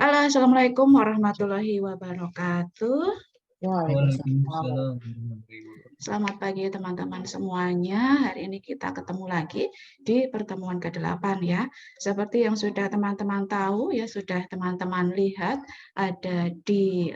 Halo, Assalamualaikum warahmatullahi wabarakatuh. Waalaikumsalam. Waalaikumsalam. Selamat pagi teman-teman semuanya. Hari ini kita ketemu lagi di pertemuan ke-8 ya. Seperti yang sudah teman-teman tahu ya, sudah teman-teman lihat ada di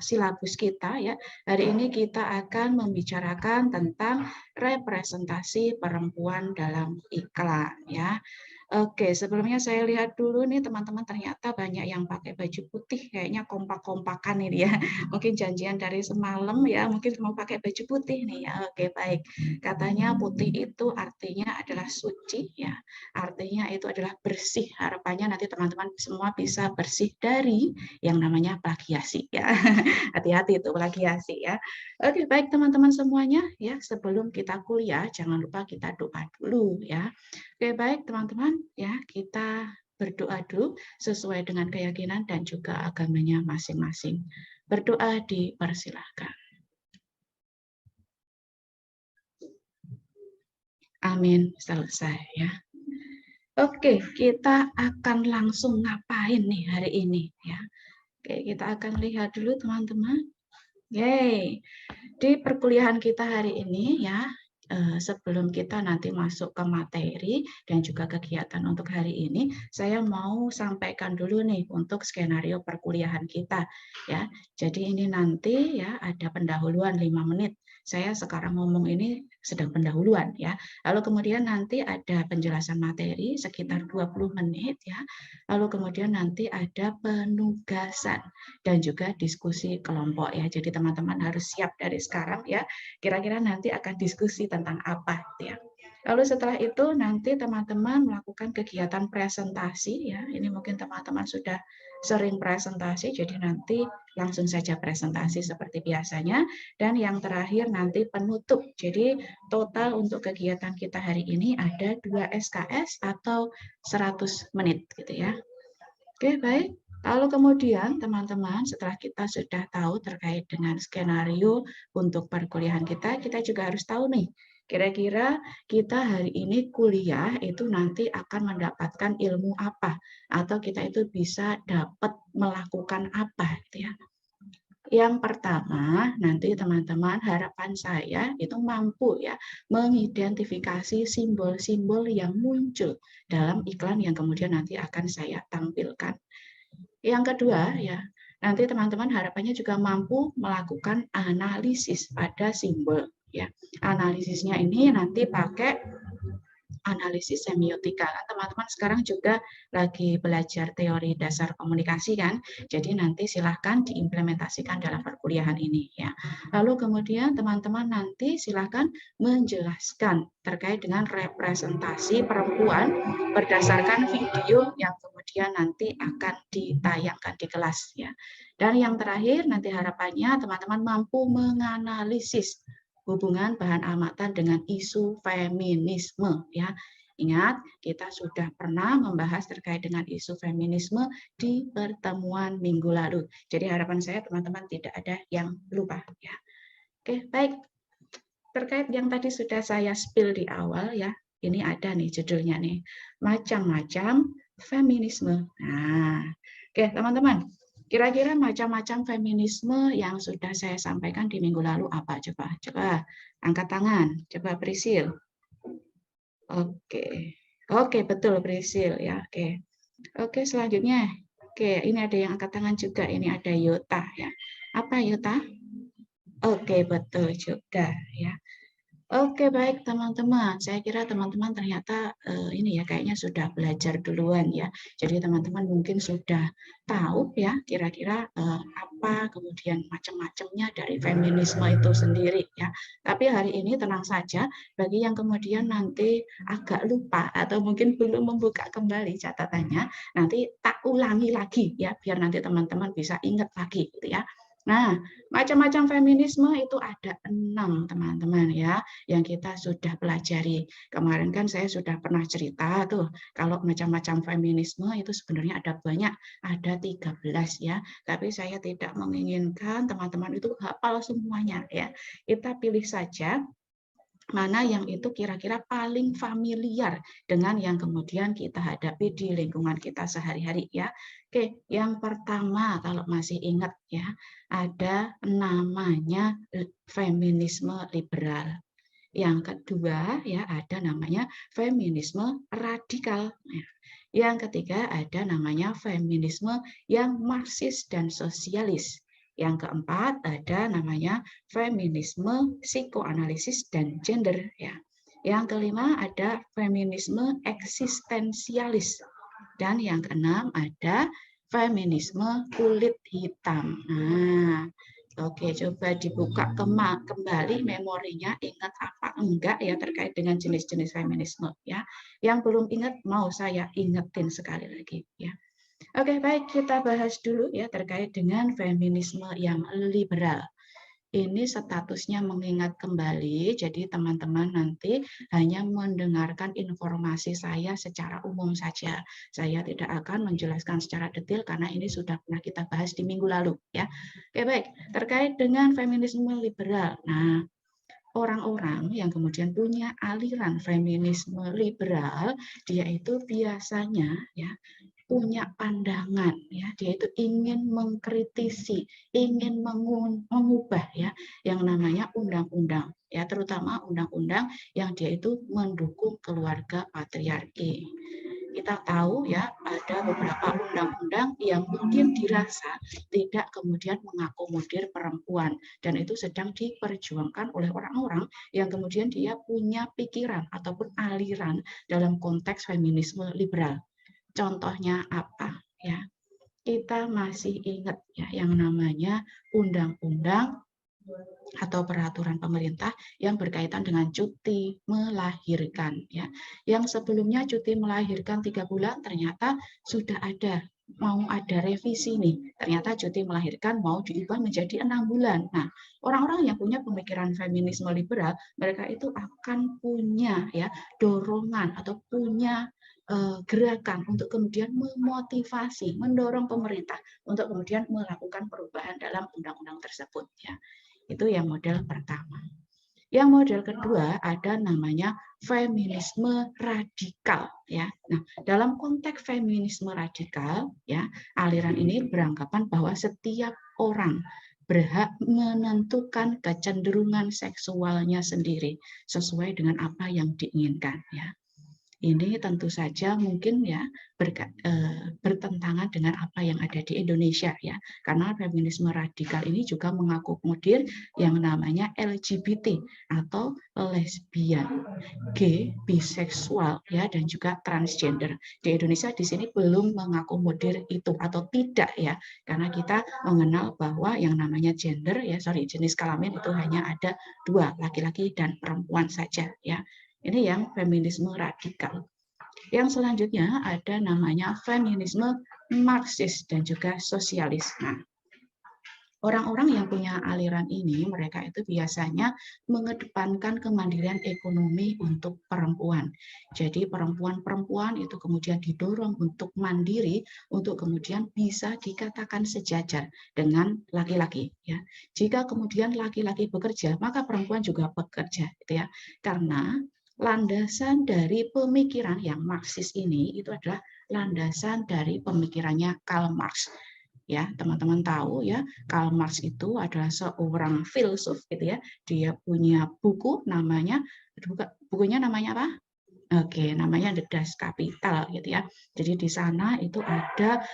silabus kita ya. Hari ini kita akan membicarakan tentang representasi perempuan dalam iklan ya. Oke, sebelumnya saya lihat dulu nih teman-teman, ternyata banyak yang pakai baju putih, kayaknya kompak-kompakan ini ya. Mungkin janjian dari semalam ya, mungkin mau pakai baju putih nih ya. Oke, baik. Katanya putih itu artinya adalah suci ya. Artinya itu adalah bersih. Harapannya nanti teman-teman semua bisa bersih dari yang namanya plagiasi ya. Hati-hati itu plagiasi ya. Oke, baik teman-teman semuanya ya, sebelum kita kuliah jangan lupa kita doa dulu ya. Oke, baik teman-teman ya, kita berdoa dulu sesuai dengan keyakinan dan juga agamanya masing-masing. Berdoa dipersilahkan. Amin, selesai ya. Oke, kita akan langsung ngapain nih hari ini ya. Oke, kita akan lihat dulu teman-teman. Yeay. Di perkuliahan kita hari ini ya, sebelum kita nanti masuk ke materi dan juga kegiatan untuk hari ini, saya mau sampaikan dulu nih untuk skenario perkuliahan kita ya. Jadi ini nanti ya ada pendahuluan 5 menit. Saya sekarang ngomong ini sedang pendahuluan ya. Lalu kemudian nanti ada penjelasan materi sekitar 20 menit ya. Lalu kemudian nanti ada penugasan dan juga diskusi kelompok ya. Jadi teman-teman harus siap dari sekarang ya. Kira-kira nanti akan diskusi tentang apa ya. Lalu setelah itu nanti teman-teman melakukan kegiatan presentasi ya. Ini mungkin teman-teman sudah sering presentasi, jadi nanti langsung saja presentasi seperti biasanya. Dan yang terakhir nanti penutup. Jadi total untuk kegiatan kita hari ini ada 2 SKS atau 100 menit gitu ya. Oke, baik. Lalu kemudian teman-teman setelah kita sudah tahu terkait dengan skenario untuk perkuliahan kita juga harus tahu nih, kira-kira kita hari ini kuliah itu nanti akan mendapatkan ilmu apa, atau kita itu bisa dapat melakukan apa gitu ya. Yang pertama, nanti teman-teman harapan saya itu mampu ya mengidentifikasi simbol-simbol yang muncul dalam iklan yang kemudian nanti akan saya tampilkan. Yang kedua ya, nanti teman-teman harapannya juga mampu melakukan analisis pada simbol ya. Analisisnya ini nanti pakai analisis semiotika. Kan teman-teman sekarang juga lagi belajar teori dasar komunikasi kan. Jadi nanti silahkan diimplementasikan dalam perkuliahan ini ya. Lalu kemudian teman-teman nanti silahkan menjelaskan terkait dengan representasi perempuan berdasarkan video yang kemudian nanti akan ditayangkan di kelas ya. Dan yang terakhir nanti harapannya teman-teman mampu menganalisis hubungan bahan amatan dengan isu feminisme ya. Ingat, kita sudah pernah membahas terkait dengan isu feminisme di pertemuan minggu lalu. Jadi harapan saya teman-teman tidak ada yang lupa ya. Oke, baik. Terkait yang tadi sudah saya spill di awal ya. Ini ada nih judulnya nih. Macam-macam feminisme. Nah, oke teman-teman. Kira-kira macam-macam feminisme yang sudah saya sampaikan di minggu lalu apa? Coba angkat tangan. Coba Prisil. Oke. Oke, betul Prisil ya. Oke. Oke, selanjutnya. Oke, ini ada yang angkat tangan juga. Ini ada Yota ya. Apa Yota? Oke, betul juga ya. Oke, baik teman-teman. Saya kira teman-teman ternyata ini ya kayaknya sudah belajar duluan ya. Jadi teman-teman mungkin sudah tahu ya kira-kira apa kemudian macam-macamnya dari feminisme itu sendiri ya. Tapi hari ini tenang saja bagi yang kemudian nanti agak lupa atau mungkin belum membuka kembali catatannya, nanti tak ulangi lagi ya biar nanti teman-teman bisa ingat lagi gitu ya. Nah, macam-macam feminisme itu ada 6 teman-teman ya yang kita sudah pelajari. Kemarin kan saya sudah pernah cerita tuh, kalau macam-macam feminisme itu sebenarnya ada banyak, ada 13 ya. Tapi saya tidak menginginkan teman-teman itu hafal semuanya ya. Kita pilih saja mana yang itu kira-kira paling familiar dengan yang kemudian kita hadapi di lingkungan kita sehari-hari ya. Oke, yang pertama kalau masih ingat ya, ada namanya feminisme liberal. Yang kedua ya ada namanya feminisme radikal. Yang ketiga ada namanya feminisme yang Marxis dan sosialis. Yang keempat ada namanya feminisme psikoanalisis dan gender ya. Yang kelima ada feminisme eksistensialis dan yang keenam ada feminisme kulit hitam. Nah, oke, coba dibuka kembali memorinya, ingat apa enggak ya terkait dengan jenis-jenis feminisme ya. Yang belum ingat mau saya ingetin sekali lagi ya. Oke, baik, kita bahas dulu ya terkait dengan feminisme yang liberal. Ini statusnya mengingat kembali, jadi teman-teman nanti hanya mendengarkan informasi saya secara umum saja. Saya tidak akan menjelaskan secara detail karena ini sudah pernah kita bahas di minggu lalu ya. Oke, baik, terkait dengan feminisme liberal. Nah, orang-orang yang kemudian punya aliran feminisme liberal, dia itu biasanya ya punya pandangan ya, dia itu ingin mengkritisi, ingin mengubah ya yang namanya undang-undang ya, terutama undang-undang yang dia itu mendukung keluarga patriarki. Kita tahu ya ada beberapa undang-undang yang mungkin dirasa tidak kemudian mengakomodir perempuan dan itu sedang diperjuangkan oleh orang-orang yang kemudian dia punya pikiran ataupun aliran dalam konteks feminisme liberal. Contohnya apa ya? Kita masih ingat ya yang namanya undang-undang atau peraturan pemerintah yang berkaitan dengan cuti melahirkan ya. Yang sebelumnya cuti melahirkan 3 bulan ternyata sudah ada mau ada revisi nih. Ternyata cuti melahirkan mau diubah menjadi 6 bulan. Nah, orang-orang yang punya pemikiran feminisme liberal, mereka itu akan punya ya dorongan atau punya gerakan untuk kemudian memotivasi, mendorong pemerintah untuk kemudian melakukan perubahan dalam undang-undang tersebut ya. Itu yang model pertama. Yang model kedua ada namanya feminisme radikal ya. Nah, dalam konteks feminisme radikal ya, aliran ini beranggapan bahwa setiap orang berhak menentukan kecenderungan seksualnya sendiri sesuai dengan apa yang diinginkan ya. Ini tentu saja mungkin ya bertentangan dengan apa yang ada di Indonesia ya, karena feminisme radikal ini juga mengakomodir yang namanya LGBT atau lesbian, gay, biseksual ya dan juga transgender. Di Indonesia di sini belum mengakomodir itu atau tidak ya, karena kita mengenal bahwa yang namanya gender ya, jenis kelamin itu hanya ada 2, laki-laki dan perempuan saja ya. Ini yang feminisme radikal. Yang selanjutnya ada namanya feminisme Marxis dan juga sosialis. Nah, orang-orang yang punya aliran ini, mereka itu biasanya mengedepankan kemandirian ekonomi untuk perempuan. Jadi perempuan-perempuan itu kemudian didorong untuk mandiri, untuk kemudian bisa dikatakan sejajar dengan laki-laki. Ya, jika kemudian laki-laki bekerja, maka perempuan juga bekerja, gitu ya. Karena landasan dari pemikiran yang Marxis ini itu adalah landasan dari pemikirannya Karl Marx. Ya, teman-teman tahu ya, Karl Marx itu adalah seorang filsuf gitu ya. Dia punya buku namanya bukunya namanya apa? Oke, namanya The Das Kapital gitu ya. Jadi di sana itu ada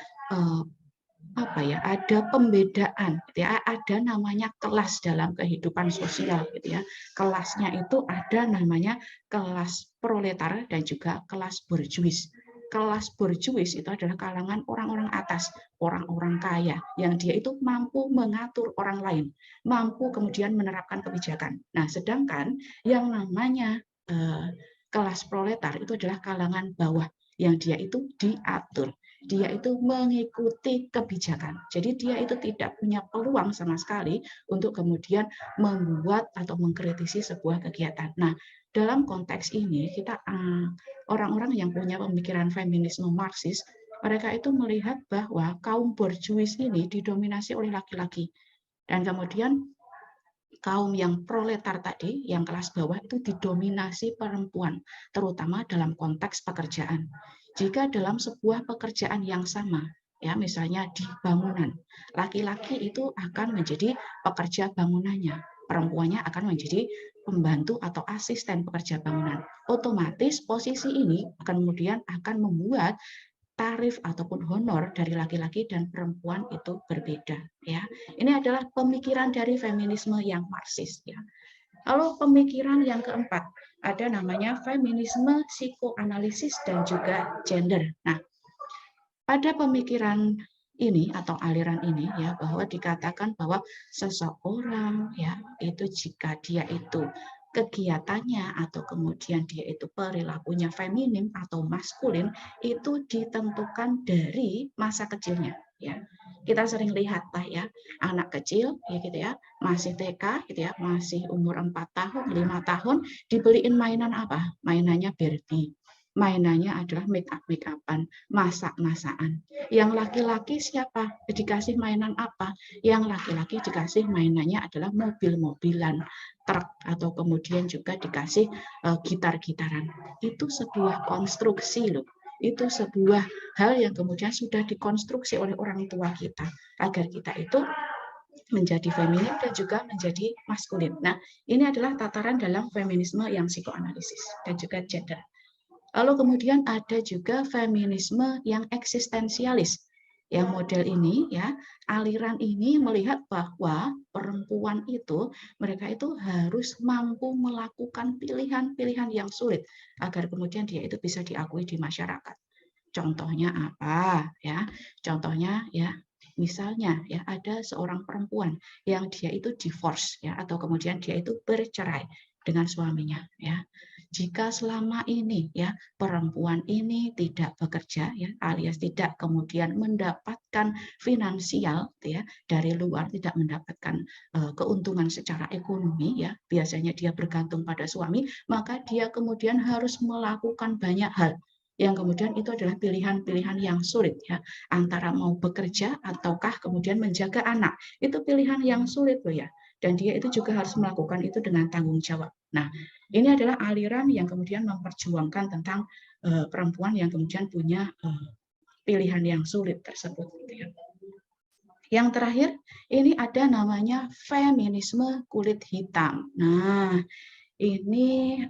apa ya, ada pembedaan gitu ya, ada namanya kelas dalam kehidupan sosial gitu ya. Kelasnya itu ada namanya kelas proletar dan juga kelas borjuis. Kelas borjuis itu adalah kalangan orang-orang atas, orang-orang kaya yang dia itu mampu mengatur orang lain, mampu kemudian menerapkan kebijakan. Nah, sedangkan yang namanya kelas proletar itu adalah kalangan bawah yang dia itu diatur, dia itu mengikuti kebijakan. Jadi dia itu tidak punya peluang sama sekali untuk kemudian membuat atau mengkritisi sebuah kegiatan. Nah, dalam konteks ini kita orang-orang yang punya pemikiran feminisme Marxis, mereka itu melihat bahwa kaum borjuis ini didominasi oleh laki-laki. Dan kemudian kaum yang proletar tadi, yang kelas bawah itu didominasi perempuan, terutama dalam konteks pekerjaan. Jika dalam sebuah pekerjaan yang sama, ya misalnya di bangunan, laki-laki itu akan menjadi pekerja bangunannya, perempuannya akan menjadi pembantu atau asisten pekerja bangunan. Otomatis posisi ini kemudian akan membuat tarif ataupun honor dari laki-laki dan perempuan itu berbeda, ya. Ini adalah pemikiran dari feminisme yang Marxis, ya. Lalu pemikiran yang keempat, ada namanya feminisme psikoanalisis dan juga gender. Nah, pada pemikiran ini atau aliran ini ya, bahwa dikatakan bahwa seseorang ya itu jika dia itu kegiatannya atau kemudian dia itu perilakunya feminim atau maskulin itu ditentukan dari masa kecilnya, ya. Kita sering lihat lah ya, anak kecil ya gitu ya, masih TK gitu ya, masih umur 4 tahun, 5 tahun dibeliin mainan apa? Mainannya Barbie. Mainannya adalah make upan, masak-masakan. Yang laki-laki siapa? Dikasih mainan apa? Yang laki-laki dikasih mainannya adalah mobil-mobilan, truk, atau kemudian juga dikasih gitar-gitaran. Itu sebuah konstruksi loh. Itu sebuah hal yang kemudian sudah dikonstruksi oleh orang tua kita agar kita itu menjadi feminim dan juga menjadi maskulin. Nah, ini adalah tataran dalam feminisme yang psikoanalisis dan juga gender. Lalu kemudian ada juga feminisme yang eksistensialis. Yang model ini ya, aliran ini melihat bahwa perempuan itu mereka itu harus mampu melakukan pilihan-pilihan yang sulit agar kemudian dia itu bisa diakui di masyarakat. Contohnya apa ya? Contohnya ya, misalnya ya ada seorang perempuan yang dia itu divorce ya atau kemudian dia itu bercerai dengan suaminya ya. Jika selama ini ya perempuan ini tidak bekerja ya alias tidak kemudian mendapatkan finansial ya dari luar, tidak mendapatkan keuntungan secara ekonomi ya, biasanya dia bergantung pada suami, maka dia kemudian harus melakukan banyak hal yang kemudian itu adalah pilihan-pilihan yang sulit ya, antara mau bekerja ataukah kemudian menjaga anak. Itu pilihan yang sulit loh ya, dan dia itu juga harus melakukan itu dengan tanggung jawab. Nah, ini adalah aliran yang kemudian memperjuangkan tentang perempuan yang kemudian punya pilihan yang sulit tersebut. Yang terakhir, ini ada namanya feminisme kulit hitam. Nah, ini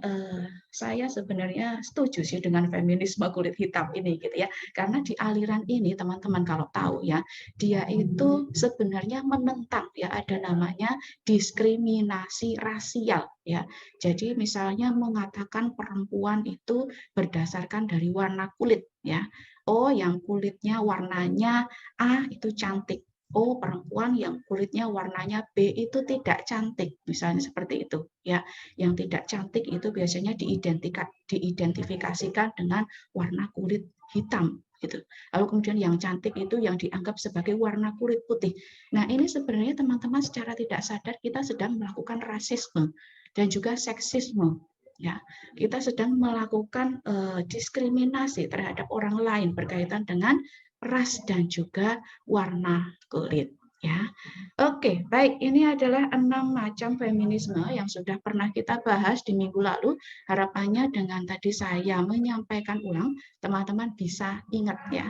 saya sebenarnya setuju sih dengan feminisme kulit hitam ini gitu ya, karena di aliran ini teman-teman kalau tahu ya, dia itu sebenarnya menentang ya, ada namanya diskriminasi rasial ya. Jadi misalnya mengatakan perempuan itu berdasarkan dari warna kulit ya. Oh, yang kulitnya warnanya A itu cantik. Oh, perempuan yang kulitnya warnanya B itu tidak cantik, misalnya seperti itu ya. Yang tidak cantik itu biasanya diidentifikasikan dengan warna kulit hitam gitu. Lalu kemudian yang cantik itu yang dianggap sebagai warna kulit putih. Nah, ini sebenarnya teman-teman secara tidak sadar kita sedang melakukan rasisme dan juga seksisme. Ya, kita sedang melakukan diskriminasi terhadap orang lain berkaitan dengan ras dan juga warna kulit. Ya, oke, baik. Ini adalah 6 macam feminisme yang sudah pernah kita bahas di minggu lalu. Harapannya dengan tadi saya menyampaikan ulang, teman-teman bisa ingat ya.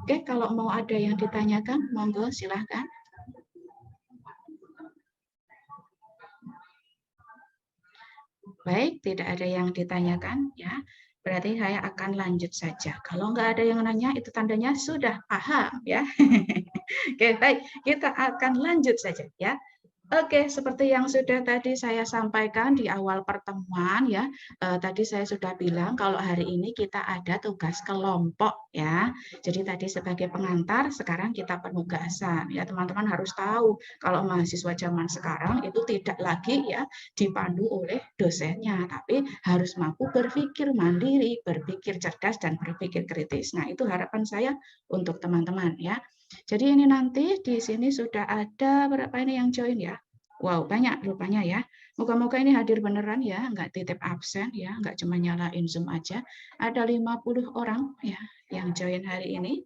Oke, kalau mau ada yang ditanyakan, monggo silahkan. Baik, tidak ada yang ditanyakan ya. Berarti saya akan lanjut saja. Kalau nggak ada yang nanya, itu tandanya sudah paham ya. Oke, baik. Kita akan lanjut saja ya. Oke, seperti yang sudah tadi saya sampaikan di awal pertemuan ya, tadi saya sudah bilang kalau hari ini kita ada tugas kelompok ya. Jadi tadi sebagai pengantar, sekarang kita penugasan ya. Teman-teman harus tahu kalau mahasiswa zaman sekarang itu tidak lagi ya dipandu oleh dosennya, tapi harus mampu berpikir mandiri, berpikir cerdas dan berpikir kritis. Nah, itu harapan saya untuk teman-teman ya. Jadi ini nanti di sini sudah ada berapa ini yang join ya? Wow, banyak rupanya ya. Moga-moga ini hadir beneran ya, nggak titip absen ya, nggak cuma nyalain Zoom aja. Ada 50 orang ya yang join hari ini.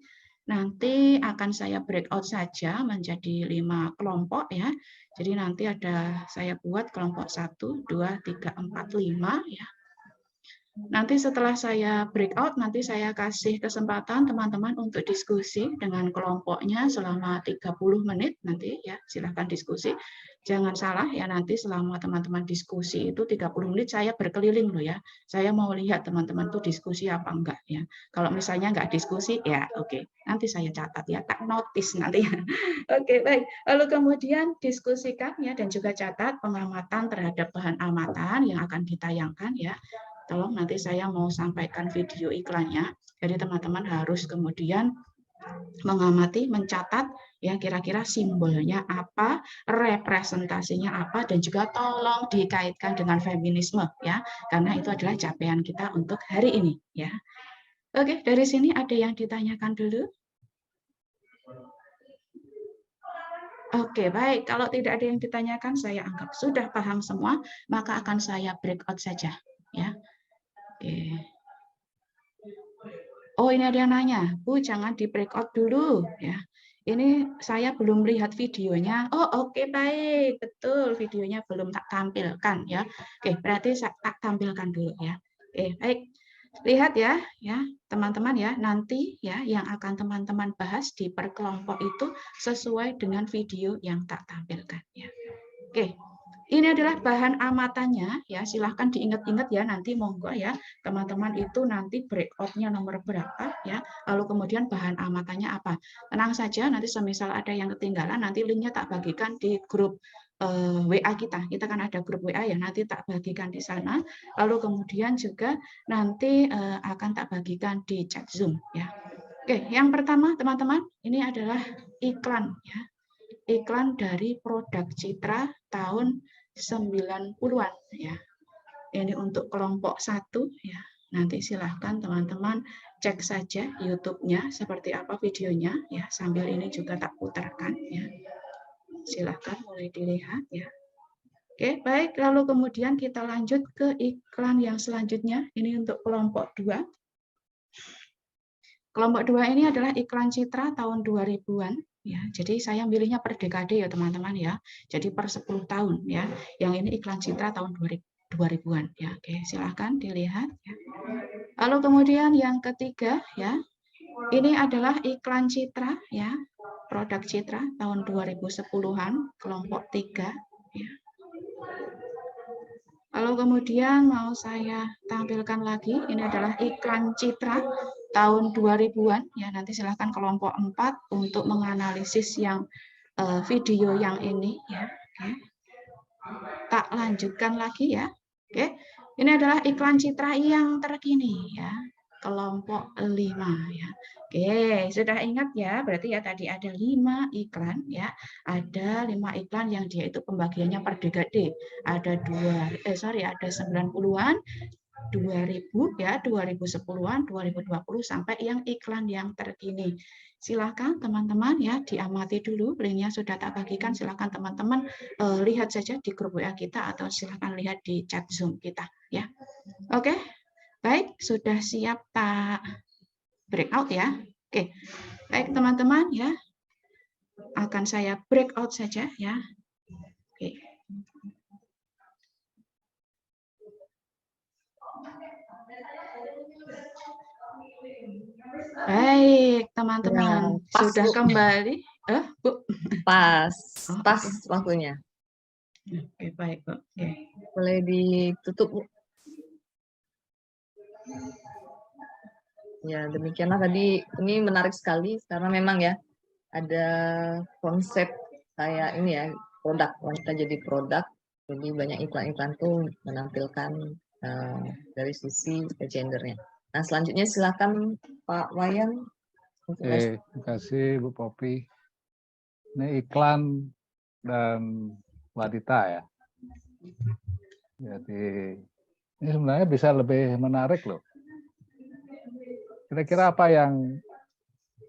nanti akan saya breakout saja menjadi 5 kelompok ya. Jadi nanti saya buat kelompok 1, 2, 3, 4, 5 ya. Nanti setelah saya breakout, nanti saya kasih kesempatan teman-teman untuk diskusi dengan kelompoknya selama 30 menit nanti ya, silahkan diskusi. Jangan salah ya, nanti selama teman-teman diskusi itu 30 menit saya berkeliling loh ya. Saya mau lihat teman-teman tuh diskusi apa enggak ya. Kalau misalnya enggak diskusi ya oke, nanti saya catat ya, tak notice nanti ya. Oke, baik. Lalu kemudian diskusikan ya dan juga catat pengamatan terhadap bahan amatan yang akan ditayangkan ya. Tolong nanti saya mau sampaikan video iklannya. Jadi teman-teman harus kemudian mengamati, mencatat ya kira-kira simbolnya apa, representasinya apa, dan juga tolong dikaitkan dengan feminisme ya, karena itu adalah capaian kita untuk hari ini ya. Oke, dari sini ada yang ditanyakan dulu? Oke, baik. Kalau tidak ada yang ditanyakan, saya anggap sudah paham semua, maka akan saya breakout saja ya. Oke. Oh, ini ada yang nanya, Bu, jangan di breakout dulu ya. Ini saya belum lihat videonya. Oh, oke, baik. Betul, videonya belum tak tampilkan ya. Oke, berarti saya tak tampilkan dulu ya. Oke, baik. Lihat ya, teman-teman ya, nanti ya yang akan teman-teman bahas di perkelompok itu sesuai dengan video yang tak tampilkan ya. Oke. Ini adalah bahan amatannya ya, silahkan diingat-ingat ya, nanti monggo ya teman-teman itu nanti breakout-nya nomor berapa ya, lalu kemudian bahan amatannya apa. Tenang saja, nanti semisal ada yang ketinggalan, nanti linknya tak bagikan di grup WA kita kan ada grup WA ya, nanti tak bagikan di sana, lalu kemudian juga nanti akan tak bagikan di chat Zoom ya. Oke, yang pertama teman-teman, ini adalah iklan ya. Iklan dari produk Citra tahun 90-an ya. Ini untuk kelompok 1 ya. Nanti silahkan teman-teman cek saja YouTube-nya seperti apa videonya ya. Sambil ini juga tak putarkan ya. Silahkan mulai dilihat ya. Oke, baik. Lalu kemudian kita lanjut ke iklan yang selanjutnya. Ini untuk kelompok 2. Kelompok 2 ini adalah iklan Citra tahun 2000-an. Ya, jadi saya milihnya per dekade ya teman-teman ya. Jadi per 10 tahun ya. Yang ini iklan Citra tahun 2000-an ya. Oke, silahkan dilihat ya. Lalu kemudian yang ketiga ya. Ini adalah iklan Citra ya. Produk Citra tahun 2010-an, kelompok 3 ya. Lalu kemudian mau saya tampilkan lagi, ini adalah iklan Citra tahun 2000-an ya. Nanti silahkan kelompok 4 untuk menganalisis yang video yang ini ya. Oke. Tak lanjutkan lagi ya. Oke. Ini adalah iklan Citra yang terkini ya. Kelompok 5 ya. Oke, sudah ingat ya, berarti ya tadi ada 5 iklan ya. Ada 5 iklan yang dia itu pembagiannya per dekade. Ada ada 90-an, 2000 ya, 2010-an, 2020 sampai yang iklan yang terkini. Silakan teman-teman ya diamati dulu, linknya sudah tak bagikan, silakan teman-teman lihat saja di grup WA kita atau silakan lihat di chat Zoom kita ya. Oke. Baik, sudah siap tak breakout ya. Oke. Baik teman-teman ya. Akan saya breakout saja ya. Oke. Baik, teman-teman. Ya, pas, sudah Bu. Kembali. Bu. Pas Oke. waktunya. Oke, baik, Bu. Oke. Boleh ditutup, Bu. Ya, demikianlah tadi. Ini menarik sekali karena memang ya ada konsep kayak ini ya, produk, wanita jadi produk. Jadi banyak iklan-iklan tuh menampilkan dari sisi gendernya. Nah, selanjutnya silakan Pak Wayan. Terima kasih Bu Popi. Ini iklan dan wanita ya. Jadi ini sebenarnya bisa lebih menarik loh. Kira-kira apa yang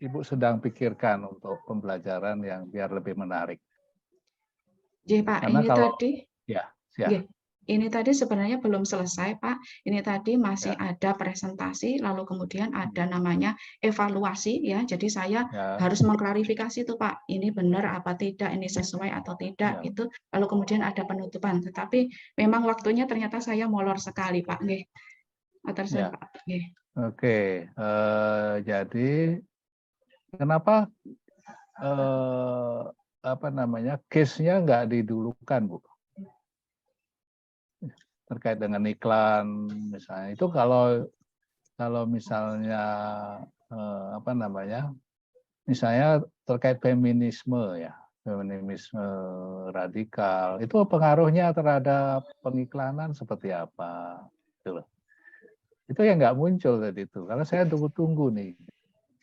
Ibu sedang pikirkan untuk pembelajaran yang biar lebih menarik? Jadi Pak, Karena ini kalau tadi ya, siap. ini tadi sebenarnya belum selesai, Pak. Ini tadi masih Ya, ada presentasi, lalu kemudian ada namanya evaluasi ya. Jadi saya ya, harus mengklarifikasi tuh, Pak. Ini benar apa tidak, ini sesuai atau tidak ya. gitu. Lalu kemudian ada penutupan. Tetapi memang waktunya ternyata saya molor sekali, Pak. Nggih. Matur suwun, Ya. Pak. Nggih. Oke. Jadi kenapa apa namanya case-nya nggak didulukan, Bu? Terkait dengan iklan misalnya. Itu kalau misalnya apa namanya? Misalnya terkait feminisme ya, feminisme radikal, itu pengaruhnya terhadap pengiklanan seperti apa? Gitu loh. Itu yang nggak muncul tadi itu, karena saya tunggu-tunggu nih.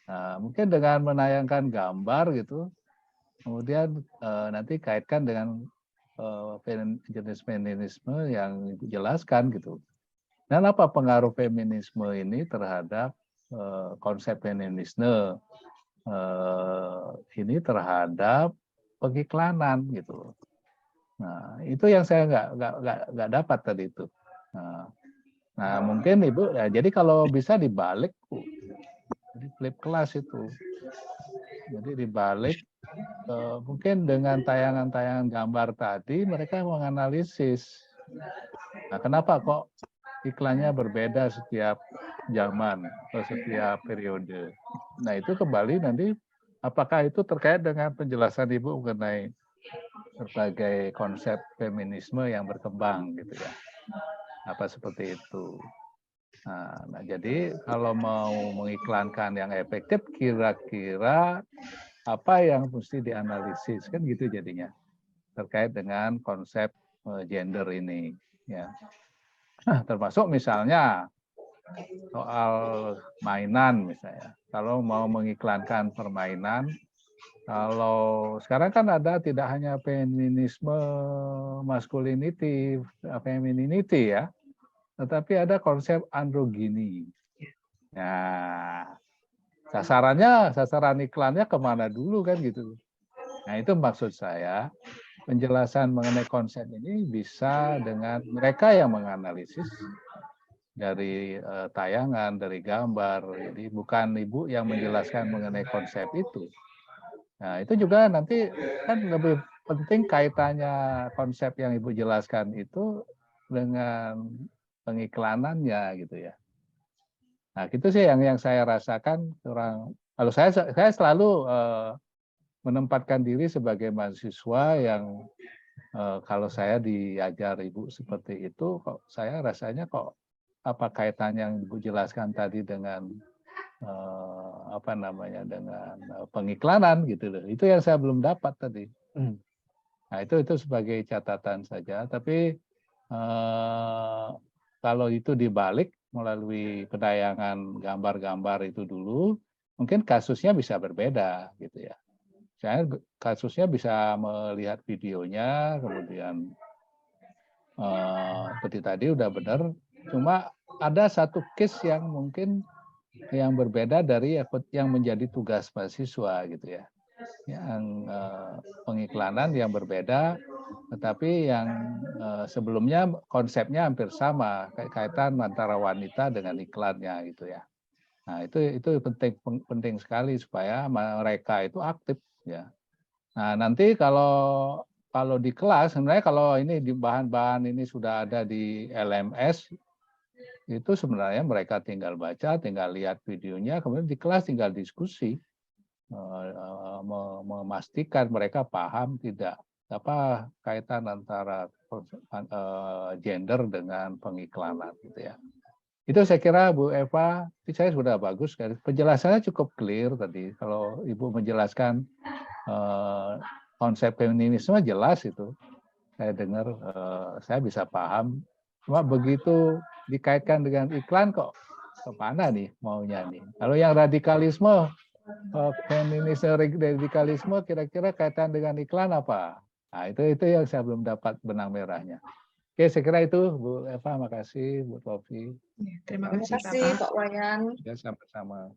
Nah, mungkin dengan menayangkan gambar gitu, kemudian nanti kaitkan dengan jenis feminisme yang dijelaskan gitu. Dan apa pengaruh feminisme ini terhadap konsep feminisme ini terhadap pengiklanan gitu. Nah, itu yang saya nggak dapat tadi itu. Nah, mungkin Ibu, ya, jadi kalau bisa dibalik, Bu. Jadi flip kelas itu. Jadi dibalik, mungkin dengan tayangan-tayangan gambar tadi, mereka menganalisis. Nah, kenapa kok iklannya berbeda setiap zaman atau setiap periode? Nah, itu kembali nanti, apakah itu terkait dengan penjelasan Ibu mengenai berbagai konsep feminisme yang berkembang gitu ya? Apa seperti itu? Nah, jadi kalau mau mengiklankan yang efektif, kira-kira apa yang mesti dianalisis kan gitu jadinya terkait dengan konsep gender ini, ya. Termasuk misalnya soal mainan misalnya. Kalau mau mengiklankan permainan, kalau sekarang kan ada tidak hanya feminisme masculinity, femininity ya, tetapi ada konsep androgini. Nah, sasaran iklannya kemana dulu kan gitu. Nah, itu maksud saya, penjelasan mengenai konsep ini bisa dengan mereka yang menganalisis dari tayangan, dari gambar. Jadi bukan Ibu yang menjelaskan mengenai konsep itu. Nah, itu juga nanti kan lebih penting kaitannya konsep yang Ibu jelaskan itu dengan pengiklanannya gitu ya. Nah, itu sih yang saya rasakan kurang. Kalau saya selalu menempatkan diri sebagai mahasiswa yang kalau saya diajar Ibu seperti itu, kok saya rasanya kok apa kaitannya yang Ibu jelaskan tadi dengan apa namanya dengan pengiklanan gitu loh. Itu yang saya belum dapat tadi. Nah, itu sebagai catatan saja. Tapi kalau itu dibalik melalui penayangan gambar-gambar itu dulu, mungkin kasusnya bisa berbeda gitu ya. Saya kasusnya bisa melihat videonya, kemudian seperti tadi udah benar. Cuma ada satu case yang mungkin yang berbeda dari yang menjadi tugas mahasiswa gitu ya. Yang pengiklanan yang berbeda, tetapi yang sebelumnya konsepnya hampir sama, kaitan antara wanita dengan iklannya gitu ya. Nah, itu penting sekali supaya mereka itu aktif ya. Nah, nanti kalau di kelas sebenarnya kalau ini di bahan-bahan ini sudah ada di LMS, itu sebenarnya mereka tinggal baca, tinggal lihat videonya, kemudian di kelas tinggal diskusi, memastikan mereka paham tidak apa kaitan antara gender dengan pengiklanan gitu ya. Itu saya kira Bu Eva, saya sudah bagus, penjelasannya cukup clear tadi. Kalau Ibu menjelaskan konsep feminisme jelas itu, saya dengar, saya bisa paham. Cuma begitu dikaitkan dengan iklan kok kemana nih maunya nih. Kalau yang radikalisme, feminisme radikalisme kira-kira kaitan dengan iklan apa? Nah, itu yang saya belum dapat benang merahnya. Oke, saya kira itu Bu Eva, makasih Bu Tofi. Terima Terima kasih kasih Bapak. Pak Wayan. Ya, sama-sama.